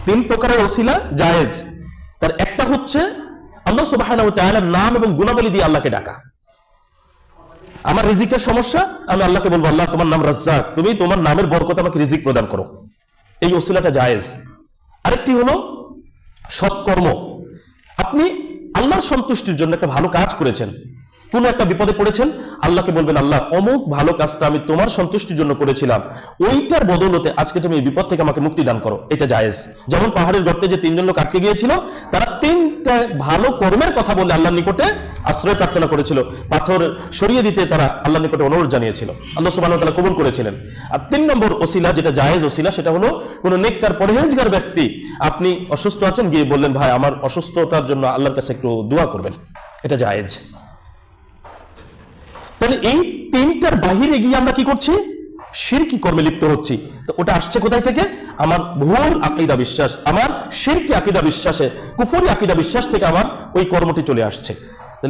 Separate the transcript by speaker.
Speaker 1: তিন প্রকারের ওসিলা জায়েজ। তার একটা হচ্ছে আল্লাহ সুবহানাহু ওয়া তাআলার নাম এবং গুণাবলী দিয়ে আল্লাহকে ডাকা। আমার রিজিকের সমস্যা, আমি আল্লাহকে বলবো, আল্লাহ তোমার নাম রাজ্জাক, তুমি তোমার নামের বরকত আমাকে রিজিক প্রদান করো, এই ওসিলাটা জায়েজ। আরেকটি হলো সৎকর্ম। আপনি আল্লাহর সন্তুষ্টির জন্য একটা ভালো কাজ করেছেন, কোন একটা বিপদে পড়েছেন, আল্লাহকে বলবেন, আল্লাহ অমুক ভালো কাজটা আমি তোমার সন্তুষ্টির জন্য করেছিলাম, ওইটার বদৌলতে আজকে তুমি এই বিপদ থেকে আমাকে মুক্তি দান করো, এটা জায়েজ। যেমন পাহাড়ের গর্তে যে তিনজন লোক আটকে গিয়েছিল, তারা তিনটা ভালো কর্মের কথা বলে আল্লাহর নিকটে আশ্রয় প্রার্থনা করেছিল, পাথর সরিয়ে দিতে তারা আল্লাহর নিকটে অনুরোধ জানিয়েছিল, আল্লাহ সুবহানাহু ওয়া তাআলা কবুল করেছিলেন। আর 3 নম্বর ওসিলা যেটা জায়েজ ওসিলা, সেটা হলো কোন নেককার পরহেজগার ব্যক্তি, আপনি অসুস্থ আছেন, গিয়ে বললেন, ভাই আমার অসুস্থতার জন্য আল্লাহর কাছে একটু দোয়া করবেন, এটা জায়েজ। তাহলে এই তিনটার বাহিরে গিয়ে আমরা কি করছি? শিরকি কর্মে লিপ্ত হচ্ছি। তো ওটা আসছে কোথায় থেকে? আমার ভুল আকীদা বিশ্বাস, আমার শিরকি আকীদা বিশ্বাসে, কুফরি আকীদা বিশ্বাস থেকে আমার ওই কর্মটি চলে আসছে।